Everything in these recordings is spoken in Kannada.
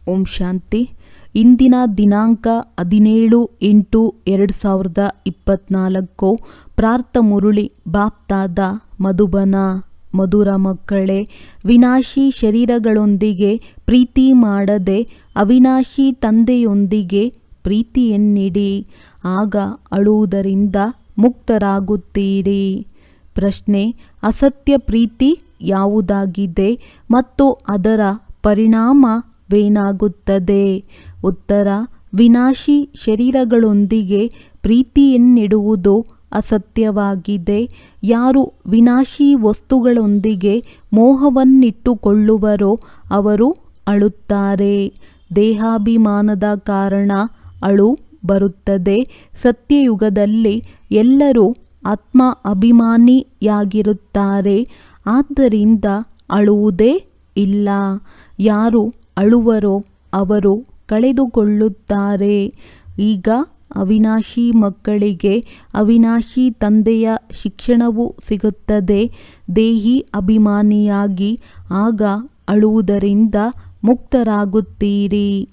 ಓಂ ಶಾಂತಿ. ಇಂದಿನ ದಿನಾಂಕ 17/8/2024. ಪ್ರಾರ್ಥ ಮುರುಳಿ ಬಾಪ್ತಾದ ಮಧುಬನ. ಮಧುರ ಮಕ್ಕಳೇ, ವಿನಾಶಿ ಶರೀರಗಳೊಂದಿಗೆ ಪ್ರೀತಿ ಮಾಡದೆ ಅವಿನಾಶಿ ತಂದೆಯೊಂದಿಗೆ ಪ್ರೀತಿಯನ್ನಿಡಿ. ಆಗ ಅಳುವುದರಿಂದ ಮುಕ್ತರಾಗುತ್ತೀರಿ. ಪ್ರಶ್ನೆ: ಅಸತ್ಯ ಪ್ರೀತಿ ಯಾವುದಾಗಿದೆ ಮತ್ತು ಅದರ ಪರಿಣಾಮವೇನಾಗುತ್ತದೆ? ಉತ್ತರ: ವಿನಾಶಿ ಶರೀರಗಳೊಂದಿಗೆ ಪ್ರೀತಿಯನ್ನಿಡುವುದು ಅಸತ್ಯವಾಗಿದೆ. ಯಾರು ವಿನಾಶಿ ವಸ್ತುಗಳೊಂದಿಗೆ ಮೋಹವನ್ನಿಟ್ಟುಕೊಳ್ಳುವರೋ ಅವರು ಅಳುತ್ತಾರೆ. ದೇಹಾಭಿಮಾನದ ಕಾರಣ ಅಳು ಬರುತ್ತದೆ. ಸತ್ಯಯುಗದಲ್ಲಿ ಎಲ್ಲರೂ ಆತ್ಮ ಅಭಿಮಾನಿಯಾಗಿರುತ್ತಾರೆ. ಆದ್ದರಿಂದ ಅಳುವುದೇ ಇಲ್ಲ. ಯಾರು ಅಳುವರೋ ಅವರು ಕಳೆದುಕೊಳ್ಳುತ್ತಾರೆ. ಈಗ ಅವಿನಾಶಿ ಮಕ್ಕಳಿಗೆ ಅವಿನಾಶಿ ತಂದೆಯ ಶಿಕ್ಷಣವು ಸಿಗುತ್ತದೆ. ದೇಹಿ ಅಭಿಮಾನಿಯಾಗಿ ಆಗ ಅಳುವುದರಿಂದ ಮುಕ್ತರಾಗುತ್ತೀರಿ.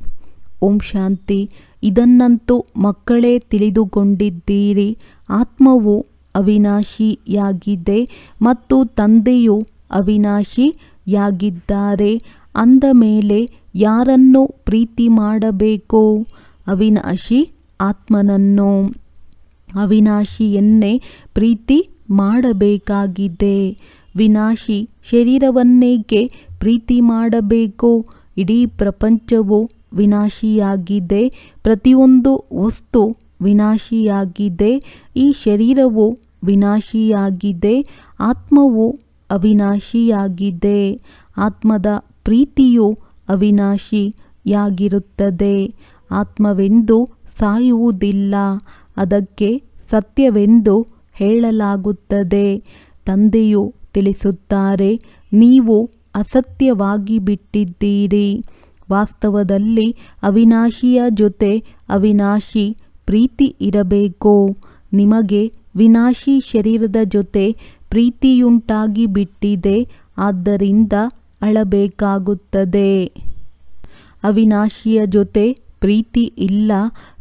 ಓಂ ಶಾಂತಿ. ಇದನ್ನಂತೂ ಮಕ್ಕಳೇ ತಿಳಿದುಕೊಂಡಿದ್ದೀರಿ. ಆತ್ಮವು ಅವಿನಾಶಿಯಾಗಿದೆ ಮತ್ತು ತಂದೆಯು ಅವಿನಾಶಿಯಾಗಿದ್ದಾರೆ. ಅಂದ ಮೇಲೆ ಯಾರನ್ನು ಪ್ರೀತಿ ಮಾಡಬೇಕು? ಅವಿನಾಶಿ ಆತ್ಮನನ್ನು. ಅವಿನಾಶಿಯನ್ನೇ ಪ್ರೀತಿ ಮಾಡಬೇಕಾಗಿದೆ. ವಿನಾಶಿ ಶರೀರವನ್ನೇಕೆ ಪ್ರೀತಿ ಮಾಡಬೇಕು? ಇಡೀ ಪ್ರಪಂಚವು ವಿನಾಶಿಯಾಗಿದೆ. ಪ್ರತಿಯೊಂದು ವಸ್ತು ವಿನಾಶಿಯಾಗಿದೆ. ಈ ಶರೀರವು ವಿನಾಶಿಯಾಗಿದೆ. ಆತ್ಮವು ಅವಿನಾಶಿಯಾಗಿದೆ. ಆತ್ಮದ ಪ್ರೀತಿಯು ಅವಿನಾಶಿಯಾಗಿರುತ್ತದೆ. ಆತ್ಮವೆಂದು ಸಾಯುವುದಿಲ್ಲ. ಅದಕ್ಕೆ ಸತ್ಯವೆಂದು ಹೇಳಲಾಗುತ್ತದೆ. ತಂದೆಯು ತಿಳಿಸುತ್ತಾರೆ, ನೀವು ಅಸತ್ಯವಾಗಿ ಬಿಟ್ಟಿದ್ದೀರಿ. ವಾಸ್ತವದಲ್ಲಿ ಅವಿನಾಶಿಯ ಜೊತೆ ಅವಿನಾಶಿ ಪ್ರೀತಿ ಇರಬೇಕು. ನಿಮಗೆ ವಿನಾಶಿ ಶರೀರದ ಜೊತೆ ಪ್ರೀತಿಯುಂಟಾಗಿ ಬಿಟ್ಟಿದೆ. ಆದ್ದರಿಂದ ಅಳಬೇಕಾಗುತ್ತದೆ. ಅವಿನಾಶಿಯ ಜೊತೆ ಪ್ರೀತಿ ಇಲ್ಲ.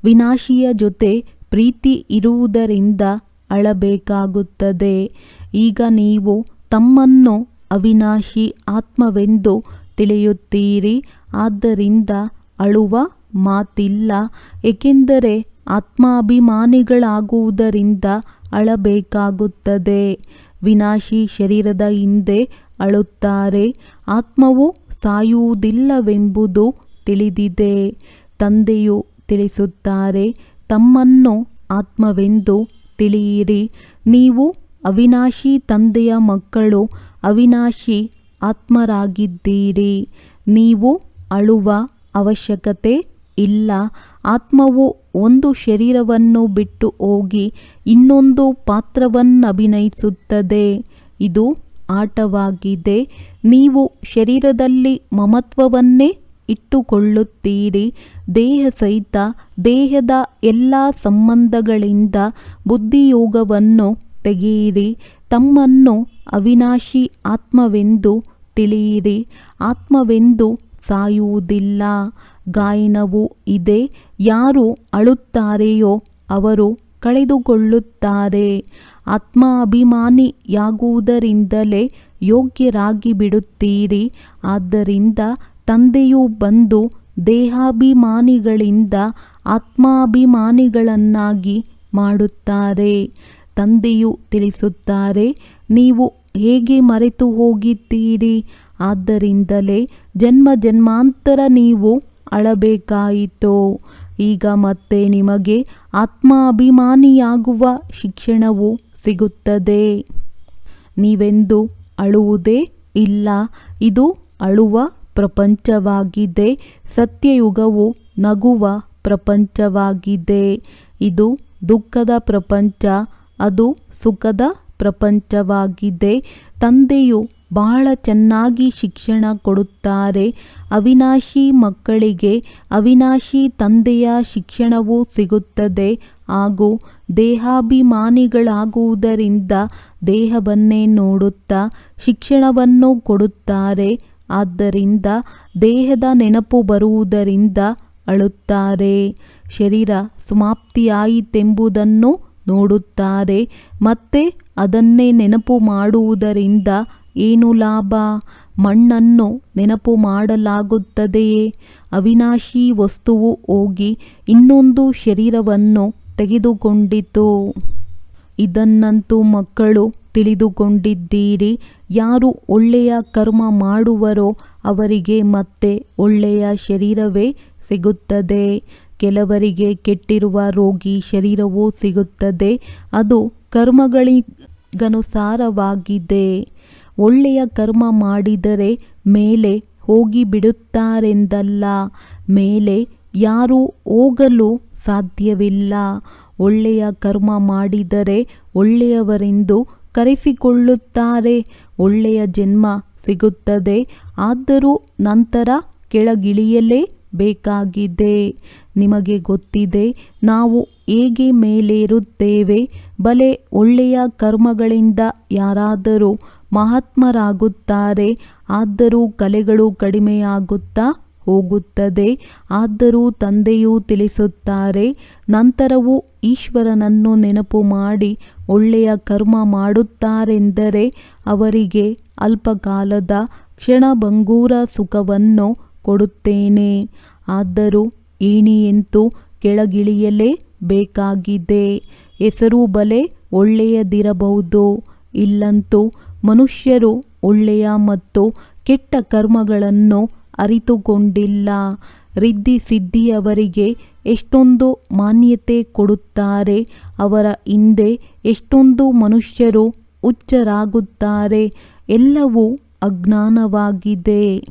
ವಿನಾಶಿಯ ಜೊತೆ ಪ್ರೀತಿ ಇರುವುದರಿಂದ ಅಳಬೇಕಾಗುತ್ತದೆ. ಈಗ ನೀವು ತಮ್ಮನ್ನು ಅವಿನಾಶಿ ಆತ್ಮವೆಂದು ತಿಳಿಯುತ್ತೀರಿ. ಆದ್ದರಿಂದ ಅಳುವ ಮಾತಿಲ್ಲ. ಏಕೆಂದರೆ ಆತ್ಮಾಭಿಮಾನಿಗಳಾಗುವುದರಿಂದ ಅಳಬೇಕಾಗುತ್ತದೆ. ವಿನಾಶಿ ಶರೀರದ ಹಿಂದೆ ಅಳುತ್ತಾರೆ. ಆತ್ಮವು ಸಾಯುವುದಿಲ್ಲವೆಂಬುದು ತಿಳಿದಿದೆ. ತಂದೆಯು ತಿಳಿಸುತ್ತಾರೆ, ತಮ್ಮನ್ನು ಆತ್ಮವೆಂದು ತಿಳಿಯಿರಿ. ನೀವು ಅವಿನಾಶಿ ತಂದೆಯ ಮಕ್ಕಳು. ಅವಿನಾಶಿ ಆತ್ಮರಾಗಿದ್ದೀರಿ. ನೀವು ಅಳುವ ಅವಶ್ಯಕತೆ ಇಲ್ಲ. ಆತ್ಮವು ಒಂದು ಶರೀರವನ್ನು ಬಿಟ್ಟು ಹೋಗಿ ಇನ್ನೊಂದು ಪಾತ್ರವನ್ನಭಿನಯಿಸುತ್ತದೆ. ಇದು ಆಟವಾಗಿದೆ. ನೀವು ಶರೀರದಲ್ಲಿ ಮಮತ್ವವನ್ನೇ ಇಟ್ಟುಕೊಳ್ಳುತ್ತೀರಿ. ದೇಹ ಸಹಿತ ದೇಹದ ಎಲ್ಲ ಸಂಬಂಧಗಳಿಂದ ಬುದ್ಧಿಯೋಗವನ್ನು ತೆಗೆಯಿರಿ. ತಮ್ಮನ್ನು ಅವಿನಾಶಿ ಆತ್ಮವೆಂದು ತಿಳಿಯಿರಿ. ಆತ್ಮವೆಂದು ಸಾಯುವುದಿಲ್ಲ. ಗಾಯನವು ಇದೆ. ಯಾರು ಅಳುತ್ತಾರೆಯೋ ಅವರು ಕಳೆದುಕೊಳ್ಳುತ್ತಾರೆ. ಆತ್ಮ ಅಭಿಮಾನಿಯಾಗುವುದರಿಂದಲೇ ಯೋಗ್ಯರಾಗಿ ಬಿಡುತ್ತೀರಿ. ಆದ್ದರಿಂದ ತಂದೆಯು ಬಂದು ದೇಹಾಭಿಮಾನಿಗಳಿಂದ ಆತ್ಮಾಭಿಮಾನಿಗಳನ್ನಾಗಿ ಮಾಡುತ್ತಾರೆ. ತಂದೆಯು ತಿಳಿಸುತ್ತಾರೆ, ನೀವು ಹೇಗೆ ಮರೆತು ಹೋಗಿದ್ದೀರಿ? ಆದ್ದರಿಂದಲೇ ಜನ್ಮ ಜನ್ಮಾಂತರ ನೀವು ಅಳಬೇಕಾಯಿತು. ಈಗ ಮತ್ತೆ ನಿಮಗೆ ಆತ್ಮಾಭಿಮಾನಿಯಾಗುವ ಶಿಕ್ಷಣವು ಸಿಗುತ್ತದೆ. ನೀವೆಂದು ಅಳುವುದೇ ಇಲ್ಲ. ಇದು ಅಳುವ ಪ್ರಪಂಚವಾಗಿದೆ. ಸತ್ಯಯುಗವು ನಗುವ ಪ್ರಪಂಚವಾಗಿದೆ. ಇದು ದುಃಖದ ಪ್ರಪಂಚ. ಅದು ಸುಖದ ಪ್ರಪಂಚವಾಗಿದೆ. ತಂದೆಯು ಬಹಳ ಚೆನ್ನಾಗಿ ಶಿಕ್ಷಣ ಕೊಡುತ್ತಾರೆ. ಅವಿನಾಶಿ ಮಕ್ಕಳಿಗೆ ಅವಿನಾಶಿ ತಂದೆಯ ಶಿಕ್ಷಣವೂ ಸಿಗುತ್ತದೆ. ಹಾಗೂ ದೇಹಾಭಿಮಾನಿಗಳಾಗುವುದರಿಂದ ದೇಹವನ್ನೇ ನೋಡುತ್ತಾ ಶಿಕ್ಷಣವನ್ನು ಕೊಡುತ್ತಾರೆ. ಆದ್ದರಿಂದ ದೇಹದ ನೆನಪು ಬರುವುದರಿಂದ ಅಳುತ್ತಾರೆ. ಶರೀರ ಸಮಾಪ್ತಿಯಾಯಿತೆಂಬುದನ್ನು ನೋಡುತ್ತಾರೆ. ಮತ್ತೆ ಅದನ್ನೇ ನೆನಪು ಮಾಡುವುದರಿಂದ ಏನು ಲಾಭ? ಮಣ್ಣನ್ನು ನೆನಪು ಮಾಡಲಾಗುತ್ತದೆಯೇ? ಅವಿನಾಶಿ ವಸ್ತುವು ಹೋಗಿ ಇನ್ನೊಂದು ಶರೀರವನ್ನು ತೆಗೆದುಕೊಂಡಿತು. ಇದನ್ನಂತೂ ಮಕ್ಕಳು ತಿಳಿದುಕೊಂಡಿದ್ದೀರಿ. ಯಾರು ಒಳ್ಳೆಯ ಕರ್ಮ ಮಾಡುವರೋ ಅವರಿಗೆ ಮತ್ತೆ ಒಳ್ಳೆಯ ಶರೀರವೇ ಸಿಗುತ್ತದೆ. ಕೆಲವರಿಗೆ ಕೆಟ್ಟಿರುವ ರೋಗಿ ಶರೀರವೂ ಸಿಗುತ್ತದೆ. ಅದು ಕರ್ಮಗಳಿಗನುಸಾರವಾಗಿದೆ. ಒಳ್ಳೆಯ ಕರ್ಮ ಮಾಡಿದರೆ ಮೇಲೆ ಹೋಗಿಬಿಡುತ್ತಾರೆಂದಲ್ಲ. ಮೇಲೆ ಯಾರೂ ಹೋಗಲು ಸಾಧ್ಯವಿಲ್ಲ. ಒಳ್ಳೆಯ ಕರ್ಮ ಮಾಡಿದರೆ ಒಳ್ಳೆಯವರೆಂದು ಕರೆಸಿಕೊಳ್ಳುತ್ತಾರೆ. ಒಳ್ಳೆಯ ಜನ್ಮ ಸಿಗುತ್ತದೆ. ಆದರೂ ನಂತರ ಕೆಳಗಿಳಿಯಲೇ ಬೇಕಾಗಿದೆ. ನಿಮಗೆ ಗೊತ್ತಿದೆ ನಾವು ಹೇಗೆ ಮೇಲೇರುತ್ತೇವೆ. ಬಲೆ ಒಳ್ಳೆಯ ಕರ್ಮಗಳಿಂದ ಯಾರಾದರೂ ಮಹಾತ್ಮರಾಗುತ್ತಾರೆ. ಆದರೂ ಕಲೆಗಳು ಕಡಿಮೆಯಾಗುತ್ತಾ ಹೋಗುತ್ತದೆ. ಆದರೂ ತಂದೆಯೂ ತಿಳಿಸುತ್ತಾರೆ, ನಂತರವೂ ಈಶ್ವರನನ್ನು ನೆನಪು ಮಾಡಿ ಒಳ್ಳೆಯ ಕರ್ಮ ಮಾಡುತ್ತಾರೆಂದರೆ ಅವರಿಗೆ ಅಲ್ಪಕಾಲದ ಕ್ಷಣಭಂಗೂರ ಸುಖವನ್ನು ಕೊಡುತ್ತೇನೆ. ಆದರೂ ಏಣಿಯಂತೂ ಕೆಳಗಿಳಿಯಲೇ ಬೇಕಾಗಿದೆ. ಹೆಸರು ಬಲೆ ಒಳ್ಳೆಯದಿರಬಹುದು. ಇಲ್ಲಂತೂ ಮನುಷ್ಯರು ಒಳ್ಳೆಯ ಮತ್ತು ಕೆಟ್ಟ ಕರ್ಮಗಳನ್ನು ಅರಿತುಕೊಂಡಿಲ್ಲ. ರಿದ್ದಿ ಸಿದ್ಧಿಯವರಿಗೆ ಎಷ್ಟೊಂದು ಮಾನ್ಯತೆ ಕೊಡುತ್ತಾರೆ. ಅವರ ಹಿಂದೆ ಎಷ್ಟೊಂದು ಮನುಷ್ಯರು ಹುಚ್ಚರಾಗುತ್ತಾರೆ. ಎಲ್ಲವೂ ಅಜ್ಞಾನವಾಗಿದೆ.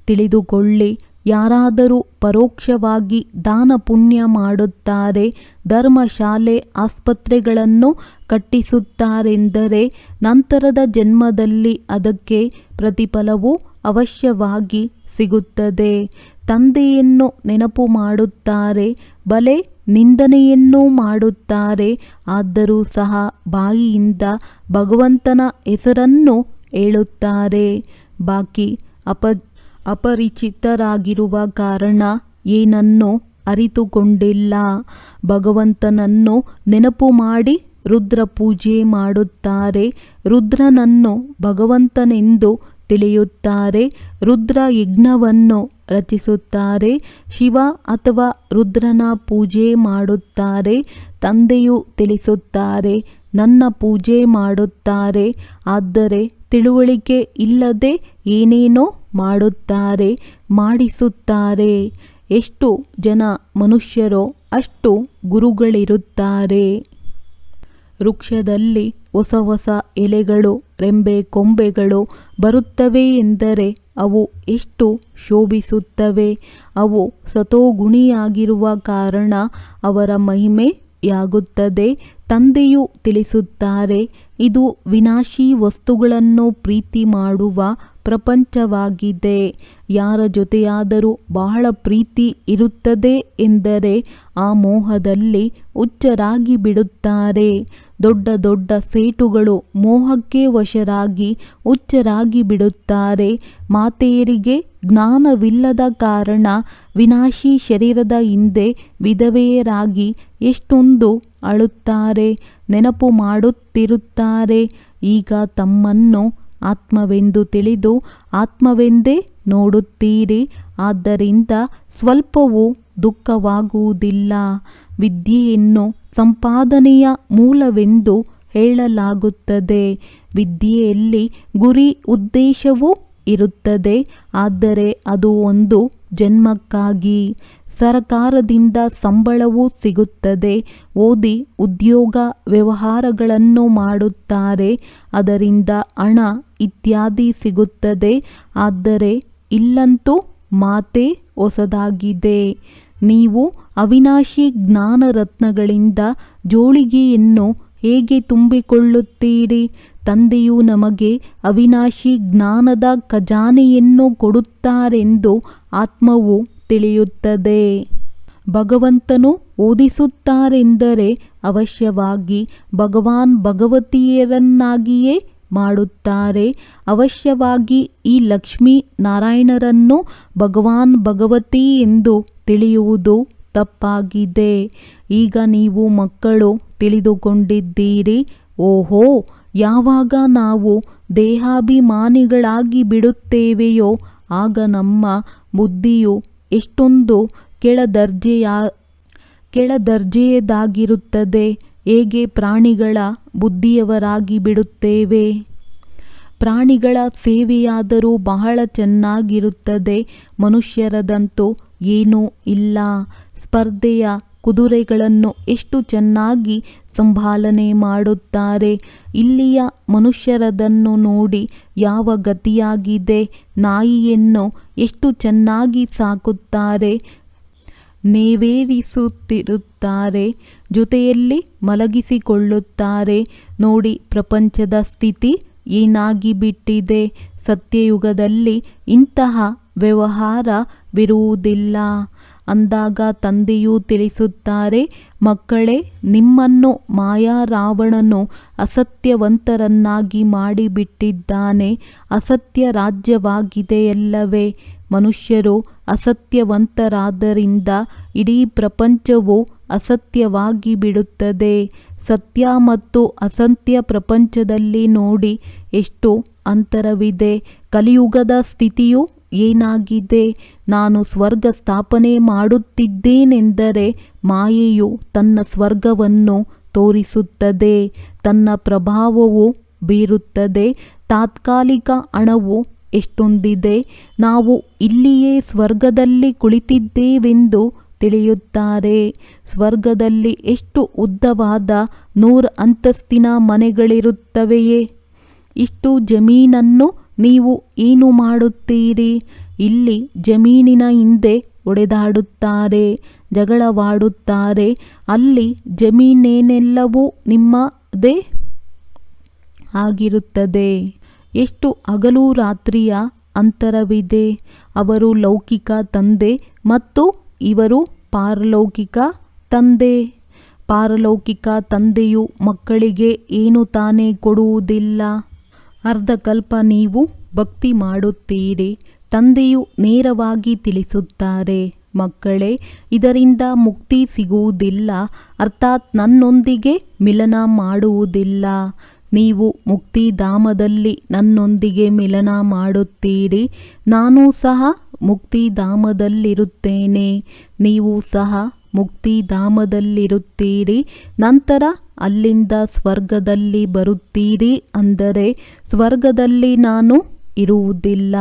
ತಿಳಿದುಕೊಳ್ಳಿ, ಯಾರಾದರೂ ಪರೋಕ್ಷವಾಗಿ ದಾನ ಪುಣ್ಯ ಮಾಡುತ್ತಾರೆ, ಧರ್ಮಶಾಲೆ ಆಸ್ಪತ್ರೆಗಳನ್ನು ಕಟ್ಟಿಸುತ್ತಾರೆಂದರೆ ನಂತರದ ಜನ್ಮದಲ್ಲಿ ಅದಕ್ಕೆ ಪ್ರತಿಫಲವು ಅವಶ್ಯವಾಗಿ ಸಿಗುತ್ತದೆ. ತಂದೆಯನ್ನು ನೆನಪು ಮಾಡುತ್ತಾರೆ, ಬಲೆ ನಿಂದನೆಯನ್ನೂ ಮಾಡುತ್ತಾರೆ. ಆದರೂ ಸಹ ಬಾಯಿಯಿಂದ ಭಗವಂತನ ಹೆಸರನ್ನು ಹೇಳುತ್ತಾರೆ. ಬಾಕಿ ಅಪರಿಚಿತರಾಗಿರುವ ಕಾರಣ ಏನನ್ನೂ ಅರಿತುಕೊಂಡಿಲ್ಲ. ಭಗವಂತನನ್ನು ನೆನಪು ಮಾಡಿ ರುದ್ರ ಪೂಜೆ ಮಾಡುತ್ತಾರೆ. ರುದ್ರನನ್ನು ಭಗವಂತನೆಂದು ತಿಳಿಯುತ್ತಾರೆ. ರುದ್ರ ಯಜ್ಞವನ್ನು ರಚಿಸುತ್ತಾರೆ. ಶಿವ ಅಥವಾ ರುದ್ರನ ಪೂಜೆ ಮಾಡುತ್ತಾರೆ. ತಂದೆಯು ತಿಳಿಸುತ್ತಾರೆ, ನನ್ನ ಪೂಜೆ ಮಾಡುತ್ತಾರೆ. ಆದರೆ ತಿಳುವಳಿಕೆ ಇಲ್ಲದೆ ಏನೇನೋ ಮಾಡುತ್ತಾರೆ, ಮಾಡಿಸುತ್ತಾರೆ. ಎಷ್ಟು ಜನ ಮನುಷ್ಯರೋ ಅಷ್ಟು ಗುರುಗಳಿರುತ್ತಾರೆ. ವೃಕ್ಷದಲ್ಲಿ ಹೊಸ ಹೊಸ ಎಲೆಗಳು, ರೆಂಬೆ ಕೊಂಬೆಗಳು ಬರುತ್ತವೆ ಎಂದರೆ ಅವು ಎಷ್ಟು ಶೋಭಿಸುತ್ತವೆ. ಅವು ಸತೋಗುಣಿಯಾಗಿರುವ ಕಾರಣ ಅವರ ಮಹಿಮೆಯಾಗುತ್ತದೆ. ತಂದೆಯು ತಿಳಿಸುತ್ತಾರೆ, ಇದು ವಿನಾಶಿ ವಸ್ತುಗಳನ್ನು ಪ್ರೀತಿ ಮಾಡುವ ಪ್ರಪಂಚವಾಗಿದೆ. ಯಾರ ಜೊತೆಯಾದರೂ ಬಹಳ ಪ್ರೀತಿ ಇರುತ್ತದೆ ಎಂದರೆ ಆ ಮೋಹದಲ್ಲಿ ಹುಚ್ಚರಾಗಿ ಬಿಡುತ್ತಾರೆ. ದೊಡ್ಡ ದೊಡ್ಡ ಸೇಟುಗಳು ಮೋಹಕ್ಕೆ ವಶರಾಗಿ ಹುಚ್ಚರಾಗಿ ಬಿಡುತ್ತಾರೆ. ಮಾತೆಯರಿಗೆ ಜ್ಞಾನವಿಲ್ಲದ ಕಾರಣ ವಿನಾಶಿ ಶರೀರದ ಹಿಂದೆ ವಿಧವೆಯರಾಗಿ ಎಷ್ಟೊಂದು ಅಳುತ್ತಾರೆ, ನೆನಪು ಮಾಡುತ್ತಿರುತ್ತಾರೆ. ಈಗ ತಮ್ಮನ್ನು ಆತ್ಮವೆಂದು ತಿಳಿದು ಆತ್ಮವೆಂದೇ ನೋಡುತ್ತೀರಿ. ಆದ್ದರಿಂದ ಸ್ವಲ್ಪವೂ ದುಃಖವಾಗುವುದಿಲ್ಲ. ವಿದ್ಯೆಯನ್ನು ಸಂಪಾದನೆಯ ಮೂಲವೆಂದು ಹೇಳಲಾಗುತ್ತದೆ. ವಿದ್ಯೆಯಲ್ಲಿ ಗುರಿ ಉದ್ದೇಶವೂ ಇರುತ್ತದೆ. ಆದರೆ ಅದು ಒಂದು ಜನ್ಮಕ್ಕಾಗಿ. ಸರಕಾರದಿಂದ ಸಂಬಳವೂ ಸಿಗುತ್ತದೆ. ಓದಿ ಉದ್ಯೋಗ ವ್ಯವಹಾರಗಳನ್ನು ಮಾಡುತ್ತಾರೆ, ಅದರಿಂದ ಹಣ ಇತ್ಯಾದಿ ಸಿಗುತ್ತದೆ. ಆದರೆ ಇಲ್ಲಂತೂ ಮಾತೇ ಹೊಸದಾಗಿದೆ. ನೀವು ಅವಿನಾಶಿ ಜ್ಞಾನರತ್ನಗಳಿಂದ ಜೋಳಿಗೆಯನ್ನು ಹೇಗೆ ತುಂಬಿಕೊಳ್ಳುತ್ತೀರಿ? ತಂದೆಯು ನಮಗೆ ಅವಿನಾಶಿ ಜ್ಞಾನದ ಖಜಾನೆಯನ್ನು ಕೊಡುತ್ತಾರೆಂದು ಆತ್ಮವು ತಿಳಿಯುತ್ತದೆ. ಭಗವಂತನು ಓದಿಸುತ್ತಾರೆಂದರೆ ಅವಶ್ಯವಾಗಿ ಭಗವಾನ್ ಭಗವತಿಯರನ್ನಾಗಿಯೇ ಮಾಡುತ್ತಾರೆ. ಅವಶ್ಯವಾಗಿ ಈ ಲಕ್ಷ್ಮೀ ನಾರಾಯಣರನ್ನು ಭಗವಾನ್ ಭಗವತಿ ಎಂದು ತಿಳಿಯುವುದು ತಪ್ಪಾಗಿದೆ. ಈಗ ನೀವು ಮಕ್ಕಳು ತಿಳಿದುಕೊಂಡಿದ್ದೀರಿ. ಓಹೋ, ಯಾವಾಗ ನಾವು ದೇಹಾಭಿಮಾನಿಗಳಾಗಿ ಬಿಡುತ್ತೇವೆಯೋ ಆಗ ನಮ್ಮ ಬುದ್ಧಿಯು ಎಷ್ಟೊಂದು ಕೆಳದರ್ಜೆಯದಾಗಿರುತ್ತದೆ. ಹೇಗೆ ಪ್ರಾಣಿಗಳ ಬುದ್ಧಿಯವರಾಗಿ ಬಿಡುತ್ತೇವೆ. ಪ್ರಾಣಿಗಳ ಸೇವೆಯಾದರೂ ಬಹಳ ಚೆನ್ನಾಗಿರುತ್ತದೆ. ಮನುಷ್ಯರದಂತೂ ಏನೂ ಇಲ್ಲ. ಸ್ಪರ್ಧೆಯ ಕುದುರೆಗಳನ್ನು ಎಷ್ಟು ಚೆನ್ನಾಗಿ ಸಂಭಾಲನೆ ಮಾಡುತ್ತಾರೆ. ಇಲ್ಲಿಯ ಮನುಷ್ಯರದನ್ನು ನೋಡಿ ಯಾವ ಗತಿಯಾಗಿದೆ. ನಾಯಿಯನ್ನು ಎಷ್ಟು ಚೆನ್ನಾಗಿ ಸಾಕುತ್ತಾರೆ, ನೇವೇರಿಸುತ್ತಿರುತ್ತಾರೆ, ಜೊತೆಯಲ್ಲಿ ಮಲಗಿಸಿಕೊಳ್ಳುತ್ತಾರೆ. ನೋಡಿ ಪ್ರಪಂಚದ ಸ್ಥಿತಿ ಏನಾಗಿ ಬಿಟ್ಟಿದೆ. ಸತ್ಯಯುಗದಲ್ಲಿ ಇಂತಹ ವ್ಯವಹಾರವಿರುವುದಿಲ್ಲ ಅಂದಾಗ ತಂದೆಯೂ ತಿಳಿಸುತ್ತಾರೆ, ಮಕ್ಕಳೇ, ನಿಮ್ಮನ್ನು ಮಾಯಾ ರಾವಣನು ಅಸತ್ಯವಂತರನ್ನಾಗಿ ಮಾಡಿಬಿಟ್ಟಿದ್ದಾನೆ. ಅಸತ್ಯ ರಾಜ್ಯವಾಗಿದೆಯಲ್ಲವೇ. ಮನುಷ್ಯರು ಅಸತ್ಯವಂತರಾದ್ದರಿಂದ ಇಡೀ ಪ್ರಪಂಚವು ಅಸತ್ಯವಾಗಿ ಬಿಡುತ್ತದೆ. ಸತ್ಯ ಮತ್ತು ಅಸತ್ಯ ಪ್ರಪಂಚದಲ್ಲಿ ನೋಡಿ ಎಷ್ಟು ಅಂತರವಿದೆ. ಕಲಿಯುಗದ ಸ್ಥಿತಿಯು ಏನಾಗಿದೆ. ನಾನು ಸ್ವರ್ಗ ಸ್ಥಾಪನೆ ಮಾಡುತ್ತಿದ್ದೇನೆಂದರೆ ಮಾಯೆಯು ತನ್ನ ಸ್ವರ್ಗವನ್ನು ತೋರಿಸುತ್ತದೆ, ತನ್ನ ಪ್ರಭಾವವು ಬೀರುತ್ತದೆ. ತಾತ್ಕಾಲಿಕ ಹಣವು ಎಷ್ಟೊಂದಿದೆ. ನಾವು ಇಲ್ಲಿಯೇ ಸ್ವರ್ಗದಲ್ಲಿ ಕುಳಿತಿದ್ದೇವೆಂದು ತಿಳಿಯುತ್ತಾರೆ. ಸ್ವರ್ಗದಲ್ಲಿ ಎಷ್ಟು ಉದ್ದವಾದ 100 ಅಂತಸ್ತಿನ ಮನೆಗಳಿರುತ್ತವೆಯೇ. ಇಷ್ಟು ಜಮೀನನ್ನು ನೀವು ಏನು ಮಾಡುತ್ತೀರಿ. ಇಲ್ಲಿ ಜಮೀನಿನ ಹಿಂದೆ ಹೊಡೆದಾಡುತ್ತಾರೆ, ಜಗಳವಾಡುತ್ತಾರೆ. ಅಲ್ಲಿ ಜಮೀನೇನೆಲ್ಲವೂ ನಿಮ್ಮದೇ ಆಗಿರುತ್ತದೆ. ಎಷ್ಟು ಹಗಲು ರಾತ್ರಿಯ ಅಂತರವಿದೆ. ಅವರು ಲೌಕಿಕ ತಂದೆ ಮತ್ತು ಇವರು ಪಾರಲೌಕಿಕ ತಂದೆ. ಪಾರಲೌಕಿಕ ತಂದೆಯು ಮಕ್ಕಳಿಗೆ ಏನು ತಾನೇ ಕೊಡುವುದಿಲ್ಲ. ಅರ್ಧಕಲ್ಪ ನೀವು ಭಕ್ತಿ ಮಾಡುತ್ತೀರಿ. ತಂದೆಯು ನೇರವಾಗಿ ತಿಳಿಸುತ್ತಾರೆ, ಮಕ್ಕಳೇ, ಇದರಿಂದ ಮುಕ್ತಿ ಸಿಗುವುದಿಲ್ಲ, ಅರ್ಥಾತ್ ನನ್ನೊಂದಿಗೆ ಮಿಲನ ಮಾಡುವುದಿಲ್ಲ. ನೀವು ಮುಕ್ತಿಧಾಮದಲ್ಲಿ ನನ್ನೊಂದಿಗೆ ಮಿಲನ ಮಾಡುತ್ತೀರಿ. ನಾನೂ ಸಹ ಮುಕ್ತಿಧಾಮದಲ್ಲಿರುತ್ತೇನೆ. ನೀವು ಸಹ ಮುಕ್ತಿಧಾಮದಲ್ಲಿರುತ್ತೀರಿ. ನಂತರ ಅಲ್ಲಿಂದ ಸ್ವರ್ಗದಲ್ಲಿ ಬರುತ್ತೀರಿ. ಅಂದರೆ ಸ್ವರ್ಗದಲ್ಲಿ ನಾನು ಇರುವುದಿಲ್ಲ.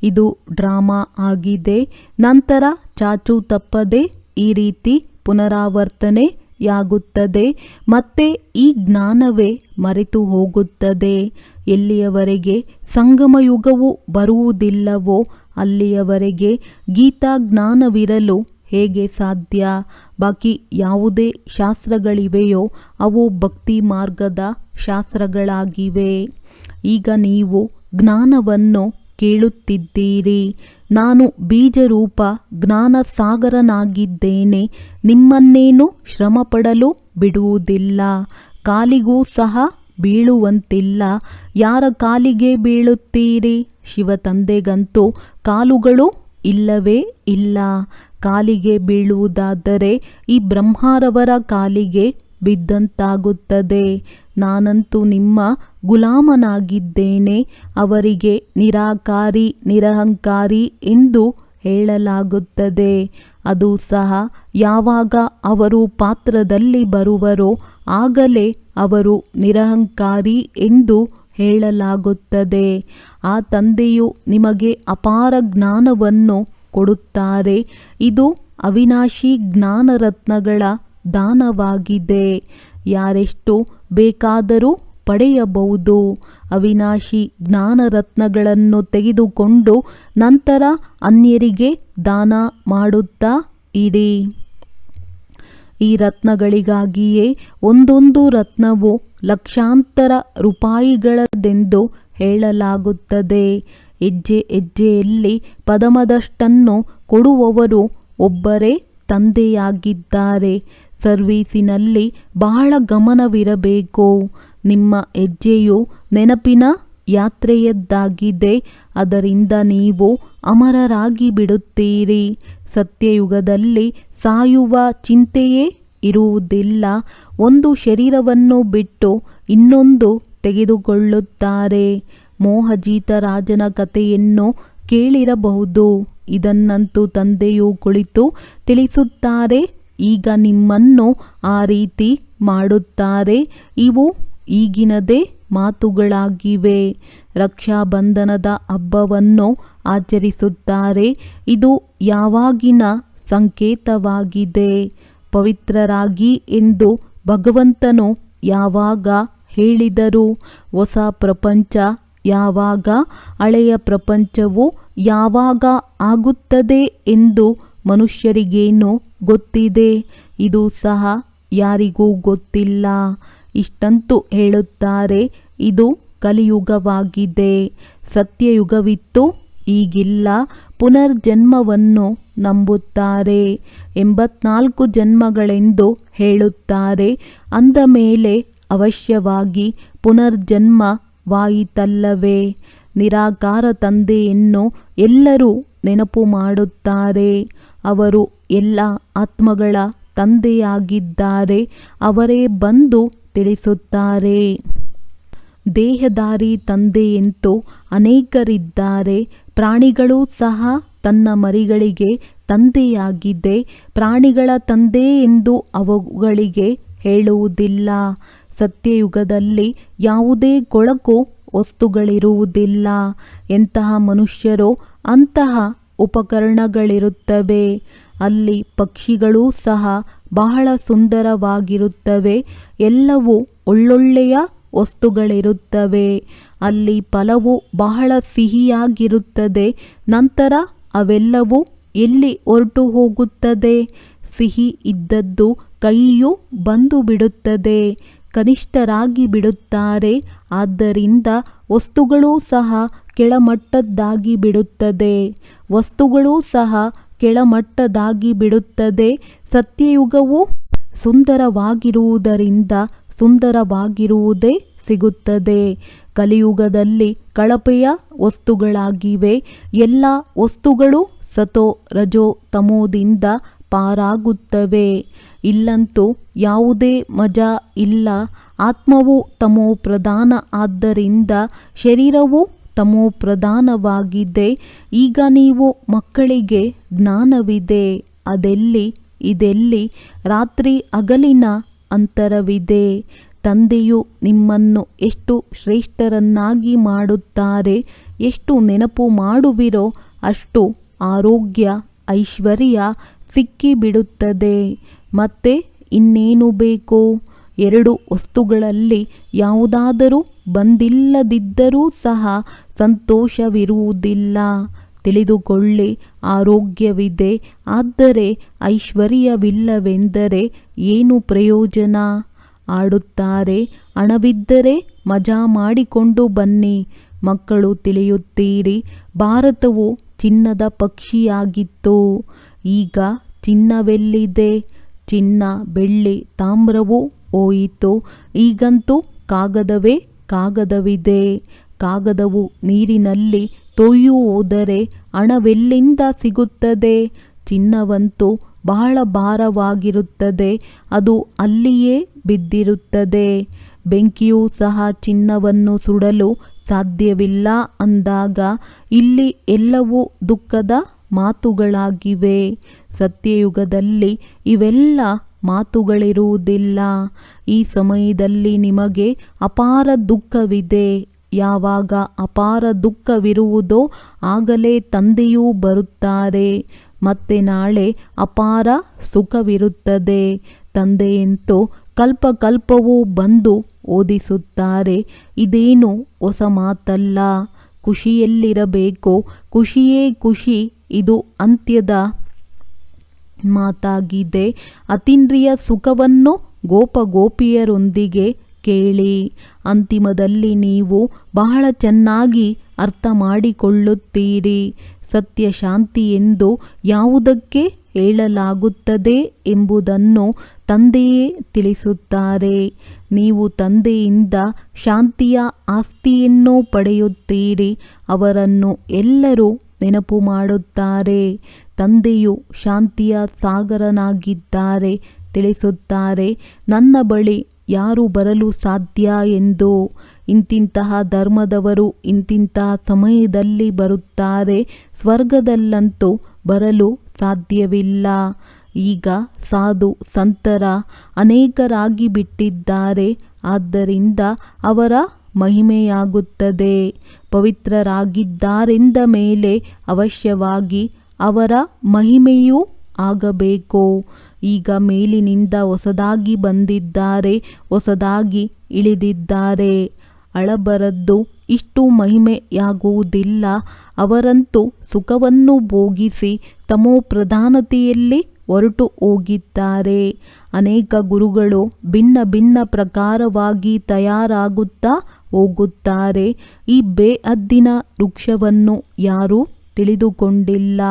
ಇದು ಡ್ರಾಮಾ ಆಗಿದೆ. ನಂತರ ಚಾಚು ತಪ್ಪದೆ ಈ ರೀತಿ ಪುನರಾವರ್ತನೆಯಾಗುತ್ತದೆ. ಮತ್ತೆ ಈ ಜ್ಞಾನವೇ ಮರೆತು ಹೋಗುತ್ತದೆ. ಎಲ್ಲಿಯವರೆಗೆ ಸಂಗಮಯುಗವು ಬರುವುದಿಲ್ಲವೋ ಅಲ್ಲಿಯವರೆಗೆ ಗೀತಾ ಜ್ಞಾನವಿರಲು ಹೇಗೆ ಸಾಧ್ಯ. ಬಾಕಿ ಯಾವುದೇ ಶಾಸ್ತ್ರಗಳಿವೆಯೋ ಅವು ಭಕ್ತಿ ಮಾರ್ಗದ ಶಾಸ್ತ್ರಗಳಾಗಿವೆ. ಈಗ ನೀವು ಜ್ಞಾನವನ್ನು ಕೇಳುತ್ತಿದ್ದೀರಿ. ನಾನು ಬೀಜರೂಪ ಜ್ಞಾನ ಸಾಗರನಾಗಿದ್ದೇನೆ. ನಿಮ್ಮನ್ನೇನು ಶ್ರಮಪಡಲು ಬಿಡುವುದಿಲ್ಲ. ಕಾಲಿಗೂ ಸಹ ಬೀಳುವಂತಿಲ್ಲ. ಯಾರ ಕಾಲಿಗೆ ಬೀಳುತ್ತೀರಿ. ಶಿವ ತಂದೆಗಂತೂ ಕಾಲುಗಳು ಇಲ್ಲವೇ ಇಲ್ಲ. ಕಾಲಿಗೆ ಬೀಳುವುದಾದರೆ ಈ ಬ್ರಹ್ಮರವರ ಕಾಲಿಗೆ ಬಿದ್ದಂತಾಗುತ್ತದೆ. ನಾನಂತೂ ನಿಮ್ಮ ಗುಲಾಮನಾಗಿದ್ದೇನೆ. ಅವರಿಗೆ ನಿರಾಕಾರಿ, ನಿರಹಂಕಾರಿ ಎಂದು ಹೇಳಲಾಗುತ್ತದೆ. ಅದು ಸಹ ಯಾವಾಗ ಅವರು ಪಾತ್ರದಲ್ಲಿ ಬರುವರೋ ಆಗಲೇ ಅವರು ನಿರಹಂಕಾರಿ ಎಂದು ಹೇಳಲಾಗುತ್ತದೆ. ಆ ತಂದೆಯು ನಿಮಗೆ ಅಪಾರ ಜ್ಞಾನವನ್ನು ಕೊಡುತ್ತಾರೆ. ಇದು ಅವಿನಾಶಿ ಜ್ಞಾನರತ್ನಗಳ ದಾನವಾಗಿದೆ. ಯಾರೆಷ್ಟು ಬೇಕಾದರೂ ಪಡೆಯಬಹುದು. ಅವಿನಾಶಿ ಜ್ಞಾನರತ್ನಗಳನ್ನು ತೆಗೆದುಕೊಂಡು ನಂತರ ಅನ್ಯರಿಗೆ ದಾನ ಮಾಡುತ್ತಾ ಇರಿ. ಈ ರತ್ನಗಳಿಗಾಗಿಯೇ ಒಂದೊಂದು ರತ್ನವು ಲಕ್ಷಾಂತರ ರೂಪಾಯಿಗಳದೆಂದು ಹೇಳಲಾಗುತ್ತದೆ. ಹೆಜ್ಜೆ ಹೆಜ್ಜೆಯಲ್ಲಿ ಪದಮದಷ್ಟನ್ನು ಕೊಡುವವರು ಒಬ್ಬರೇ ತಂದೆಯಾಗಿದ್ದಾರೆ. ಸರ್ವೀಸಿನಲ್ಲಿ ಬಹಳ ಗಮನವಿರಬೇಕು. ನಿಮ್ಮ ಹೆಜ್ಜೆಯು ನೆನಪಿನ ಯಾತ್ರೆಯದ್ದಾಗಿದೆ. ಅದರಿಂದ ನೀವು ಅಮರರಾಗಿ ಬಿಡುತ್ತೀರಿ. ಸತ್ಯಯುಗದಲ್ಲಿ ಸಾಯುವ ಚಿಂತೆಯೇ ಇರುವುದಿಲ್ಲ. ಒಂದು ಶರೀರವನ್ನು ಬಿಟ್ಟು ಇನ್ನೊಂದು ತೆಗೆದುಕೊಳ್ಳುತ್ತಾರೆ. ಮೋಹಜೀತ ರಾಜನ ಕಥೆಯನ್ನು ಕೇಳಿರಬಹುದು. ಇದನ್ನಂತೂ ತಂದೆಯು ಕುಳಿತು ತಿಳಿಸುತ್ತಾರೆ. ಈಗ ನಿಮ್ಮನ್ನು ಆ ರೀತಿ ಮಾಡುತ್ತಾರೆ. ಇವು ಈಗಿನದೇ ಮಾತುಗಳಾಗಿವೆ. ರಕ್ಷಾಬಂಧನದ ಹಬ್ಬವನ್ನು ಆಚರಿಸುತ್ತಾರೆ. ಇದು ಯಾವಾಗಿನ ಸಂಕೇತವಾಗಿದೆ. ಪವಿತ್ರರಾಗಿ ಎಂದು ಭಗವಂತನು ಯಾವಾಗ ಹೇಳಿದರು? ಹೊಸ ಪ್ರಪಂಚ ಯಾವಾಗ, ಹಳೆಯ ಪ್ರಪಂಚವು ಯಾವಾಗ ಆಗುತ್ತದೆ ಎಂದು ಮನುಷ್ಯರಿಗೇನು ಗೊತ್ತಿದೆ? ಇದು ಸಹ ಯಾರಿಗೂ ಗೊತ್ತಿಲ್ಲ. ಇಷ್ಟಂತೂ ಹೇಳುತ್ತಾರೆ, ಇದು ಕಲಿಯುಗವಾಗಿದೆ. ಸತ್ಯಯುಗವಿತ್ತು, ಈಗಿಲ್ಲ. ಪುನರ್ಜನ್ಮವನ್ನು ನಂಬುತ್ತಾರೆ. 84 ಜನ್ಮಗಳೆಂದು ಹೇಳುತ್ತಾರೆ. ಅಂದ ಮೇಲೆ ಅವಶ್ಯವಾಗಿ ಪುನರ್ಜನ್ಮವಾಯಿತಲ್ಲವೇ? ನಿರಾಕಾರ ತಂದೆಯನ್ನು ಎಲ್ಲರೂ ನೆನಪು ಮಾಡುತ್ತಾರೆ. ಅವರು ಎಲ್ಲ ಆತ್ಮಗಳ ತಂದೆಯಾಗಿದ್ದಾರೆ. ಅವರೇ ಬಂದು ತಿಳಿಸುತ್ತಾರೆ. ದೇಹಧಾರಿ ತಂದೆಯಂತೂ ಅನೇಕರಿದ್ದಾರೆ. ಪ್ರಾಣಿಗಳು ಸಹ ತನ್ನ ಮರಿಗಳಿಗೆ ತಂದೆಯಾಗಿದೆ. ಪ್ರಾಣಿಗಳ ತಂದೆ ಎಂದು ಅವುಗಳಿಗೆ ಹೇಳುವುದಿಲ್ಲ. ಸತ್ಯಯುಗದಲ್ಲಿ ಯಾವುದೇ ಕೊಳಕು ವಸ್ತುಗಳಿರುವುದಿಲ್ಲ. ಎಂತಹ ಮನುಷ್ಯರೋ ಅಂತಹ ಉಪಕರಣಗಳಿರುತ್ತವೆ. ಅಲ್ಲಿ ಪಕ್ಷಿಗಳೂ ಸಹ ಬಹಳ ಸುಂದರವಾಗಿರುತ್ತವೆ. ಎಲ್ಲವೂ ಒಳ್ಳೊಳ್ಳೆಯ ವಸ್ತುಗಳಿರುತ್ತವೆ. ಅಲ್ಲಿ ಫಲವು ಬಹಳ ಸಿಹಿಯಾಗಿರುತ್ತದೆ. ನಂತರ ಅವೆಲ್ಲವೂ ಎಲ್ಲಿ ಹೊರಟು ಹೋಗುತ್ತದೆ? ಸಿಹಿ ಇದ್ದದ್ದು ಕಹಿಯು ಬಂದು ಬಿಡುತ್ತದೆ. ಕನಿಷ್ಠರಾಗಿ ಬಿಡುತ್ತಾರೆ. ಆದ್ದರಿಂದ ವಸ್ತುಗಳೂ ಸಹ ಕೆಳಮಟ್ಟದ್ದಾಗಿ ಬಿಡುತ್ತದೆ. ವಸ್ತುಗಳೂ ಸಹ ಕೆಳಮಟ್ಟದಾಗಿ ಬಿಡುತ್ತದೆ. ಸತ್ಯಯುಗವು ಸುಂದರವಾಗಿರುವುದರಿಂದ ಸುಂದರವಾಗಿರುವುದೇ ಸಿಗುತ್ತದೆ. ಕಲಿಯುಗದಲ್ಲಿ ಕಳಪೆಯ ವಸ್ತುಗಳಾಗಿವೆ. ಎಲ್ಲ ವಸ್ತುಗಳು ಸತೋ ರಜೋ ತಮೋದಿಂದ ಪಾರಾಗುತ್ತವೆ. ಇಲ್ಲಂತೂ ಯಾವುದೇ ಮಜಾ ಇಲ್ಲ. ಆತ್ಮವು ತಮೋ ಪ್ರಧಾನ, ಆದ್ದರಿಂದ ಶರೀರವು ತಮೋ ಪ್ರಧಾನವಾಗಿದೆ. ಈಗ ನೀವು ಮಕ್ಕಳಿಗೆ ಜ್ಞಾನವಿದೆ. ಅದೆಲ್ಲಿ? ಇದೆಲ್ಲಿ? ರಾತ್ರಿ ಹಗಲಿನ ಅಂತರವಿದೆ. ತಂದೆಯು ನಿಮ್ಮನ್ನು ಎಷ್ಟು ಶ್ರೇಷ್ಠರನ್ನಾಗಿ ಮಾಡುತ್ತಾರೆ. ಎಷ್ಟು ನೆನಪು ಮಾಡುವಿರೋ ಅಷ್ಟು ಆರೋಗ್ಯ, ಐಶ್ವರ್ಯ ಸಿಕ್ಕಿಬಿಡುತ್ತದೆ. ಮತ್ತೆ ಇನ್ನೇನು ಬೇಕು? 2 ವಸ್ತುಗಳಲ್ಲಿ ಯಾವುದಾದರೂ ಬಂದಿಲ್ಲದಿದ್ದರೂ ಸಹ ಸಂತೋಷವಿರುವುದಿಲ್ಲ. ತಿಳಿದುಕೊಳ್ಳಿ, ಆರೋಗ್ಯವಿದೆ, ಆದರೆ ಐಶ್ವರ್ಯವಿಲ್ಲವೆಂದರೆ ಏನು ಪ್ರಯೋಜನ? ಆಡುತ್ತಾರೆ. ಹಣವಿದ್ದರೆ ಮಜಾ ಮಾಡಿಕೊಂಡು ಬನ್ನಿ. ಮಕ್ಕಳು ತಿಳಿಯುತ್ತೀರಿ. ಭಾರತವು ಚಿನ್ನದ ಪಕ್ಷಿಯಾಗಿತ್ತು. ಈಗ ಚಿನ್ನವೆಲ್ಲಿದೆ? ಚಿನ್ನ, ಬೆಳ್ಳಿ, ತಾಮ್ರವು ಹೋಯಿತು. ಈಗಂತೂ ಕಾಗದವೇ ಕಾಗದವಿದೆ. ಕಾಗದವು ನೀರಿನಲ್ಲಿ ತೊಯ್ದು ಹೋದರೆ ಹಣವೆಲ್ಲಿಂದ ಸಿಗುತ್ತದೆ? ಚಿನ್ನವಂತೂ ಬಹಳ ಭಾರವಾಗಿರುತ್ತದೆ. ಅದು ಅಲ್ಲಿಯೇ ಬಿದ್ದಿರುತ್ತದೆ. ಬೆಂಕಿಯೂ ಸಹ ಚಿನ್ನವನ್ನು ಸುಡಲು ಸಾಧ್ಯವಿಲ್ಲ ಅಂದಾಗ ಇಲ್ಲಿ ಎಲ್ಲವೂ ದುಃಖದ ಮಾತುಗಳಾಗಿವೆ. ಸತ್ಯಯುಗದಲ್ಲಿ ಇವೆಲ್ಲ ಮಾತುಗಳಿರುವುದಿಲ್ಲ. ಈ ಸಮಯದಲ್ಲಿ ನಿಮಗೆ ಅಪಾರ ದುಃಖವಿದೆ. ಯಾವಾಗ ಅಪಾರ ದುಃಖವಿರುವುದೋ ಆಗಲೇ ತಂದೆಯೂ ಬರುತ್ತಾರೆ. ಮತ್ತೆ ನಾಳೆ ಅಪಾರ ಸುಖವಿರುತ್ತದೆ. ತಂದೆಯಂತೂ ಕಲ್ಪಕಲ್ಪವೂ ಬಂದು ಓದಿಸುತ್ತಾರೆ. ಇದೇನು ಹೊಸ ಮಾತಲ್ಲ. ಖುಷಿಯಲ್ಲಿರಬೇಕು. ಖುಷಿಯೇ ಖುಷಿ. ಇದು ಅಂತ್ಯದ ಮಾತಾಗಿದೆ. ಅತೀಂದ್ರಿಯ ಸುಖವನ್ನು ಗೋಪಿಯರೊಂದಿಗೆ ಕೇಳಿ. ಅಂತಿಮದಲ್ಲಿ ನೀವು ಬಹಳ ಚೆನ್ನಾಗಿ ಅರ್ಥ ಮಾಡಿಕೊಳ್ಳುತ್ತೀರಿ. ಸತ್ಯ ಶಾಂತಿ ಎಂದು ಯಾವುದಕ್ಕೆ ಹೇಳಲಾಗುತ್ತದೆ ಎಂಬುದನ್ನು ತಂದೆಯೇ ತಿಳಿಸುತ್ತಾರೆ. ನೀವು ತಂದೆಯಿಂದ ಶಾಂತಿಯ ಆಸ್ತಿಯನ್ನು ಪಡೆಯುತ್ತೀರಿ. ಅವರನ್ನು ಎಲ್ಲರೂ ನೆನಪು ಮಾಡುತ್ತಾರೆ. ತಂದೆಯು ಶಾಂತಿಯ ಸಾಗರನಾಗಿದ್ದಾರೆ. ತಿಳಿಸುತ್ತಾರೆ, ನನ್ನ ಬಳಿ ಯಾರು ಬರಲು ಸಾಧ್ಯ ಎಂದು. ಇಂತಿಂತಹ ಧರ್ಮದವರು ಇಂತಿಂತಹ ಸಮಯದಲ್ಲಿ ಬರುತ್ತಾರೆ. ಸ್ವರ್ಗದಲ್ಲಂತೂ ಬರಲು ಸಾಧ್ಯವಿಲ್ಲ. ಈಗ ಸಾಧು ಸಂತರ ಅನೇಕರಾಗಿ ಬಿಟ್ಟಿದ್ದಾರೆ. ಆದ್ದರಿಂದ ಅವರ ಮಹಿಮೆಯಾಗುತ್ತದೆ. ಪವಿತ್ರರಾಗಿದ್ದಾರೆಂದ ಮೇಲೆ ಅವಶ್ಯವಾಗಿ ಅವರ ಮಹಿಮೆಯೂ ಆಗಬೇಕು. ಈಗ ಮೇಲಿನಿಂದ ಹೊಸದಾಗಿ ಬಂದಿದ್ದಾರೆ, ಹೊಸದಾಗಿ ಇಳಿದಿದ್ದಾರೆ. ಅಳಬರದ್ದು ಇಷ್ಟು ಮಹಿಮೆಯಾಗುವುದಿಲ್ಲ. ಅವರಂತೂ ಸುಖವನ್ನು ಭೋಗಿಸಿ ತಮೋ ಪ್ರಧಾನತೆಯಲ್ಲಿ ಹೊರಟು ಹೋಗಿದ್ದಾರೆ. ಅನೇಕ ಗುರುಗಳು ಭಿನ್ನ ಭಿನ್ನ ಪ್ರಕಾರವಾಗಿ ತಯಾರಾಗುತ್ತಾ ಹೋಗುತ್ತಾರೆ. ಈ ಬೇಹದ್ದಿನ ವೃಕ್ಷವನ್ನು ಯಾರೂ ತಿಳಿದುಕೊಂಡಿಲ್ಲ.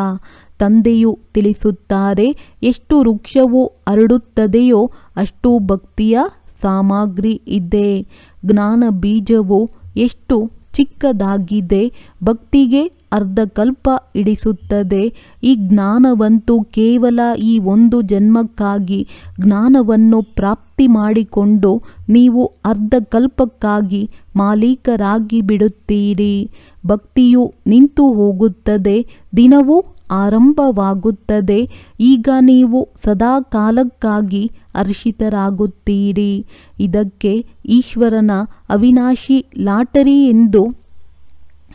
ತಂದೆಯು ತಿಳಿಸುತ್ತಾರೆ, ಎಷ್ಟು ವೃಕ್ಷವು ಹರಡುತ್ತದೆಯೋ ಅಷ್ಟು ಭಕ್ತಿಯ ಸಾಮಗ್ರಿ ಇದೆ. ಜ್ಞಾನ ಬೀಜವು ಎಷ್ಟು ಚಿಕ್ಕದಾಗಿದೆ. ಭಕ್ತಿಗೆ ಅರ್ಧಕಲ್ಪ ಹಿಡಿಸುತ್ತದೆ. ಈ ಜ್ಞಾನವಂತೂ ಕೇವಲ ಈ ಒಂದು ಜನ್ಮಕ್ಕಾಗಿ ಜ್ಞಾನವನ್ನು ಪ್ರಾಪ್ತಿ ಮಾಡಿಕೊಂಡು ನೀವು ಅರ್ಧಕಲ್ಪಕ್ಕಾಗಿ ಮಾಲೀಕರಾಗಿ ಬಿಡುತ್ತೀರಿ. ಭಕ್ತಿಯು ನಿಂತು ಹೋಗುತ್ತದೆ. ದಿನವೂ ಆರಂಭವಾಗುತ್ತದೆ. ಈಗ ನೀವು ಸದಾ ಕಾಲಕ್ಕಾಗಿ ಹರ್ಷಿತರಾಗುತ್ತೀರಿ. ಇದಕ್ಕೆ ಈಶ್ವರನ ಅವಿನಾಶಿ ಲಾಟರಿ ಎಂದು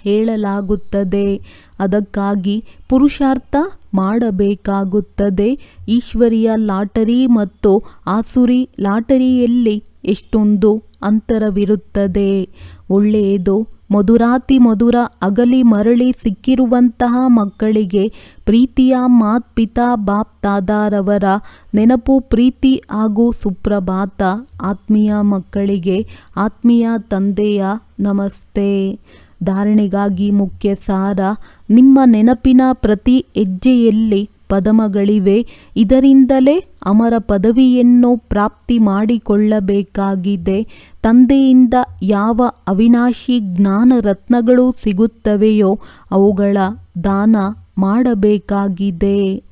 ಹೇಳಲಾಗುತ್ತದೆ. ಅದಕ್ಕಾಗಿ ಪುರುಷಾರ್ಥ ಮಾಡಬೇಕಾಗುತ್ತದೆ. ಈಶ್ವರಿಯ ಲಾಟರಿ ಮತ್ತು ಆಸುರಿ ಲಾಟರಿಯಲ್ಲಿ ಎಷ್ಟೊಂದು ಅಂತರವಿರುತ್ತದೆ. ಒಳ್ಳೆಯದು. ಮಧುರಾತಿ ಮಧುರ ಅಗಲಿ ಮರಳಿ ಸಿಕ್ಕಿರುವಂತಹ ಮಕ್ಕಳಿಗೆ ಪ್ರೀತಿಯ ಮಾತ್ಪಿತಾ ಬಾಪ್ ದಾದಾರವರ ನೆನಪು, ಪ್ರೀತಿ ಹಾಗೂ ಸುಪ್ರಭಾತ. ಆತ್ಮೀಯ ಮಕ್ಕಳಿಗೆ ಆತ್ಮೀಯ ತಂದೆಯ ನಮಸ್ತೆ. ಧಾರಣೆಗಾಗಿ ಮುಖ್ಯ ಸಾರ. ನಿಮ್ಮ ನೆನಪಿನ ಪ್ರತಿ ಹೆಜ್ಜೆಯಲ್ಲಿ ಪದಮಗಳಿವೆ. ಇದರಿಂದಲೇ ಅಮರ ಪದವಿಯನ್ನು ಪ್ರಾಪ್ತಿ ಮಾಡಿಕೊಳ್ಳಬೇಕಾಗಿದೆ. ತಂದೆಯಿಂದ ಯಾವ ಅವಿನಾಶಿ ಜ್ಞಾನ ರತ್ನಗಳು ಸಿಗುತ್ತವೆಯೋ ಅವುಗಳ ದಾನ ಮಾಡಬೇಕಾಗಿದೆ.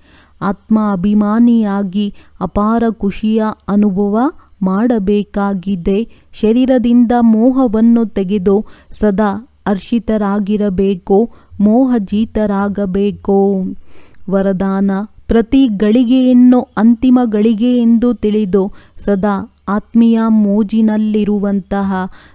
ಆತ್ಮ ಅಭಿಮಾನಿಯಾಗಿ ಅಪಾರ ಖುಷಿಯ ಅನುಭವ ಮಾಡಬೇಕಾಗಿದೆ. ಶರೀರದಿಂದ ಮೋಹವನ್ನು ತೆಗೆದು ಸದಾ ಹರ್ಷಿತರಾಗಿರಬೇಕು. ಮೋಹಜೀತರಾಗಬೇಕು. ವರದಾನ. ಪ್ರತಿ ಗಳಿಗೆಯನ್ನು ಅಂತಿಮ ಗಳಿಗೆ ಎಂದು ತಿಳಿದು ಸದಾ ಆತ್ಮೀಯ ಮೋಜಿನಲ್ಲಿರುವಂತಹ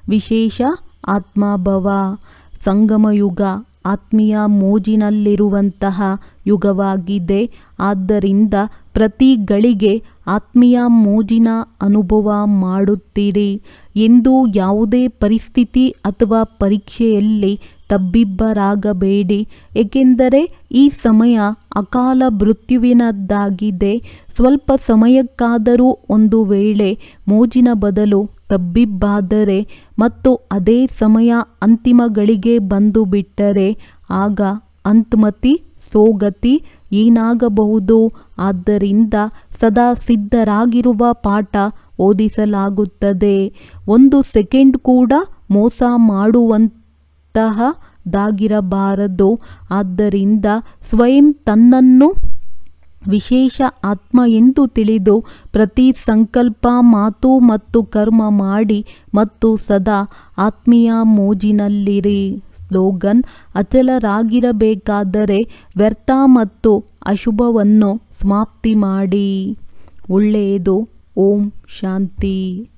ವಿಶೇಷ ಆತ್ಮಭವ. ಸಂಗಮಯುಗ ಆತ್ಮೀಯ ಮೋಜಿನಲ್ಲಿರುವಂತಹ ಯುಗವಾಗಿದೆ. ಆದ್ದರಿಂದ ಪ್ರತಿ ಗಳಿಗೆ ಆತ್ಮೀಯ ಮೋಜಿನ ಅನುಭವ ಮಾಡುತ್ತೀರಿ ಎಂದು ಯಾವುದೇ ಪರಿಸ್ಥಿತಿ ಅಥವಾ ಪರೀಕ್ಷೆಯಲ್ಲಿ ತಬ್ಬಿಬ್ಬರಾಗಬೇಡಿ. ಏಕೆಂದರೆ ಈ ಸಮಯ ಅಕಾಲ ಮೃತ್ಯುವಿನದ್ದಾಗಿದೆ. ಸ್ವಲ್ಪ ಸಮಯಕ್ಕಾದರೂ ಒಂದು ವೇಳೆ ಮೋಜಿನ ಬದಲು ತಬ್ಬಿಬ್ಬಾದರೆ ಮತ್ತು ಅದೇ ಸಮಯ ಅಂತಿಮ ಗಳಿಗೆ ಬಂದು ಬಿಟ್ಟರೆ ಆಗ ಅಂತ್ಮತಿ ಸೋಗತಿ ಏನಾಗಬಹುದು. ಆದ್ದರಿಂದ ಸದಾ ಸಿದ್ಧರಾಗಿರುವ ಪಾಠ ಓದಿಸಲಾಗುತ್ತದೆ. ಒಂದು ಸೆಕೆಂಡ್ ಕೂಡ ಮೋಸ ಮಾಡುವಂತಹದಾಗಿರಬಾರದು. ಆದ್ದರಿಂದ ಸ್ವಯಂ ತನ್ನನ್ನು ವಿಶೇಷ ಆತ್ಮ ಎಂದು ತಿಳಿದು ಪ್ರತಿ ಸಂಕಲ್ಪ, ಮಾತು ಮತ್ತು ಕರ್ಮ ಮಾಡಿ ಮತ್ತು ಸದಾ ಆತ್ಮೀಯ ಮೋಜಿನಲ್ಲಿರಿ. ಸ್ಲೋಗನ್. ಅಚಲರಾಗಿರಬೇಕಾದರೆ ವ್ಯರ್ಥ ಮತ್ತು ಅಶುಭವನ್ನು ಸಮಾಪ್ತಿ ಮಾಡಿ. ಒಳ್ಳೆಯದು. ಓಂ ಶಾಂತಿ.